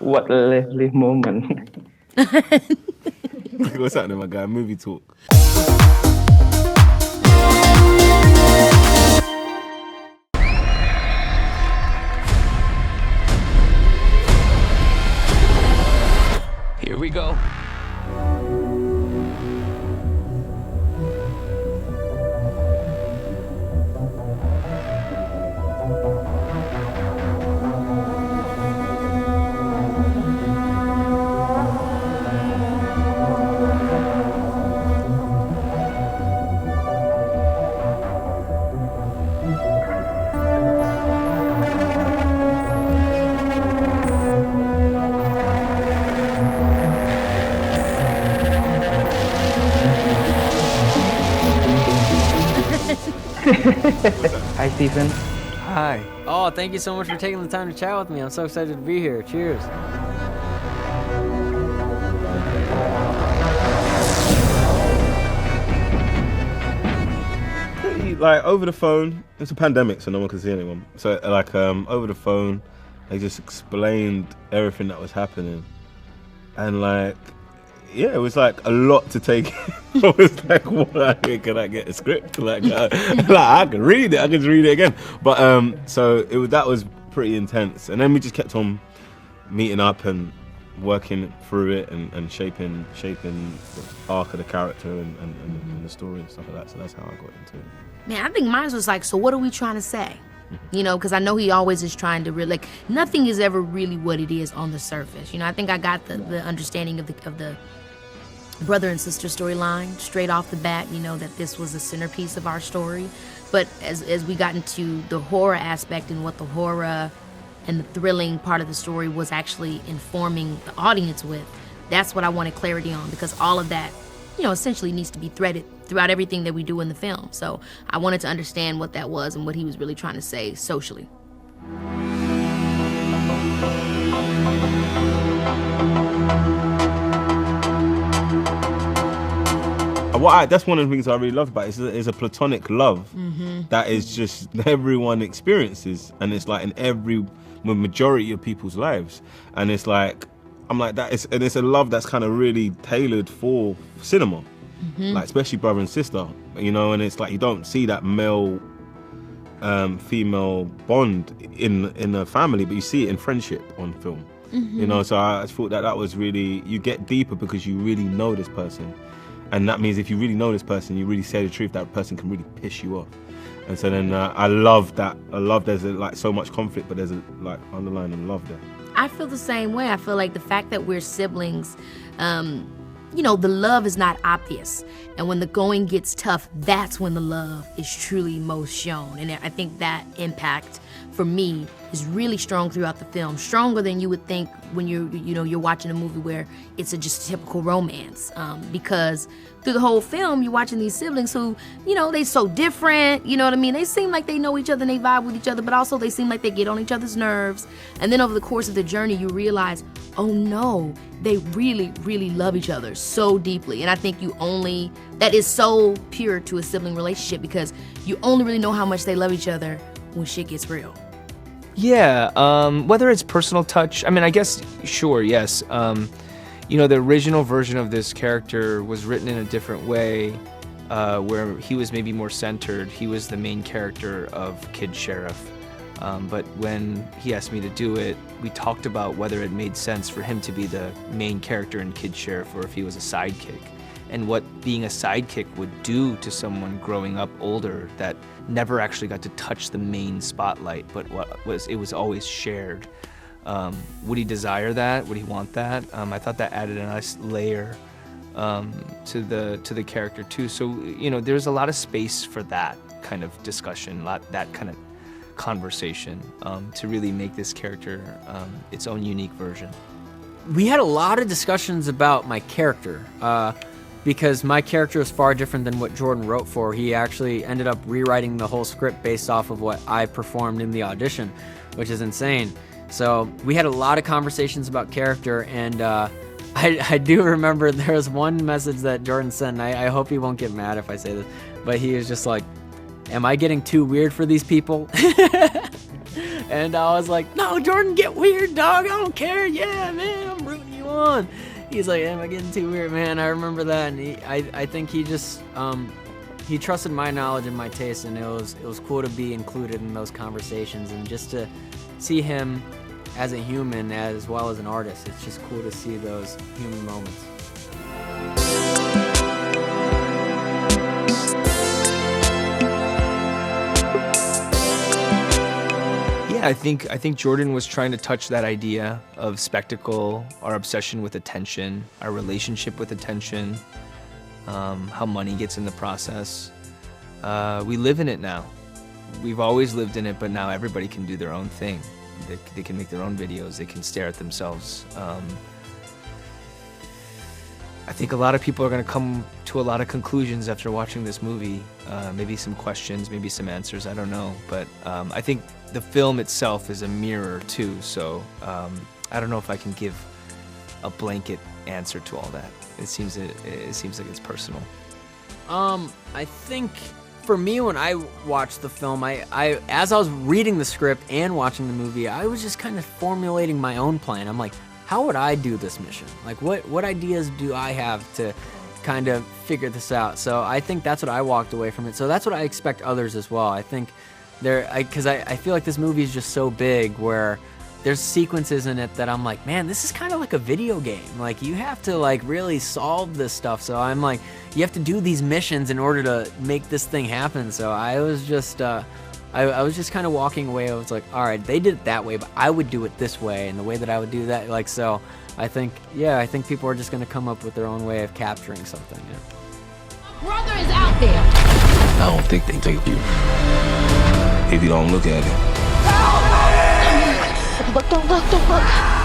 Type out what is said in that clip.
What a lovely moment. What's happening, my guy? Movie talk. Here we go. Hi, Stephen. Hi. Oh, thank you so much for taking the time to chat with me. I'm so excited to be here. Cheers. Like over the phone, it's a pandemic, so no one can see anyone. So like over the phone, they just explained everything that was happening, and like, yeah, it was like a lot to take. I was like, what? Can I get a script? Like I can read it. I can just read it again. But so that was pretty intense, and then we just kept on meeting up and working through it and shaping the arc of the character and the story and stuff like that. So that's how I got into it. Man, I think mine was like, so what are we trying to say? You know, because I know he always is trying to really, like, nothing is ever really what it is on the surface. You know, I think I got the understanding of the brother and sister storyline straight off the bat, you know, that this was a centerpiece of our story. But as we got into the horror aspect and what the horror and the thrilling part of the story was actually informing the audience with, that's what I wanted clarity on, because all of that, you know, essentially needs to be threaded throughout everything that we do in the film. So I wanted to understand what that was and what he was really trying to say socially. That's one of the things I really love about it, is a platonic love that is just everyone experiences, and it's like in every majority of people's lives, and it's like, I'm like that, it's a love that's kind of really tailored for cinema, like especially brother and sister, you know, and it's like you don't see that male female bond in a family, but you see it in friendship on film, you know. So I thought that was really, you get deeper because you really know this person. And that means if you really know this person, you really say the truth, that person can really piss you off. And so then I love that. I love there's like so much conflict, but there's a like underlying love there. I feel the same way. I feel like the fact that we're siblings, you know, the love is not obvious. And when the going gets tough, that's when the love is truly most shown. And I think that impact for me is really strong throughout the film, stronger than you would think when you're watching a movie where it's just a typical romance. Because through the whole film, you're watching these siblings who, you know, they so different, you know what I mean? They seem like they know each other and they vibe with each other, but also they seem like they get on each other's nerves. And then over the course of the journey, you realize, oh no, they really, really love each other so deeply. And I think that is so pure to a sibling relationship, because you only really know how much they love each other when shit gets real. Yeah, whether it's personal touch, I mean, I guess, sure, yes. You know, the original version of this character was written in a different way, where he was maybe more centered. He was the main character of Kid Sheriff. But when he asked me to do it, we talked about whether it made sense for him to be the main character in Kid Sheriff or if he was a sidekick, and what being a sidekick would do to someone growing up older that never actually got to touch the main spotlight, but it was always shared. Would he desire that? Would he want that? I thought that added a nice layer to the character too. So, you know, there's a lot of space for that kind of discussion, that kind of conversation, to really make this character its own unique version. We had a lot of discussions about my character, because my character is far different than what Jordan wrote for. He actually ended up rewriting the whole script based off of what I performed in the audition, which is insane. So we had a lot of conversations about character, and I do remember there was one message that Jordan sent, and I hope he won't get mad if I say this, but he was just like, am I getting too weird for these people? And I was like, no, Jordan, get weird, dog. I don't care. Yeah, man, I'm rooting you on. He's like, am I getting too weird, man? I remember that. And I think he just, he trusted my knowledge and my taste, and it was cool to be included in those conversations and just to see him as a human as well as an artist. It's just cool to see those human moments. Yeah, I think Jordan was trying to touch that idea of spectacle, our obsession with attention, our relationship with attention, how money gets in the process. We live in it now. We've always lived in it, but now everybody can do their own thing. They can make their own videos. They can stare at themselves. I think a lot of people are going to come to a lot of conclusions after watching this movie. Maybe some questions, maybe some answers. I don't know. But I think the film itself is a mirror too. So I don't know if I can give a blanket answer to all that. It seems like it's personal. I think for me, when I watched the film, I as I was reading the script and watching the movie, I was just kind of formulating my own plan. I'm like, how would I do this mission? Like, what ideas do I have to kind of figure this out? So I think that's what I walked away from it. So that's what I expect others as well. I think because I feel like this movie is just so big where there's sequences in it that I'm like, man, this is kind of like a video game. Like, you have to like really solve this stuff. So I'm like, you have to do these missions in order to make this thing happen. So I was just I was just kind of walking away. I was like, all right, they did it that way, but I would do it this way, and the way that I would do that, like, so I think people are just going to come up with their own way of capturing something. Yeah. Brother is out there. I don't think they take you if you don't look at it. Look, don't look.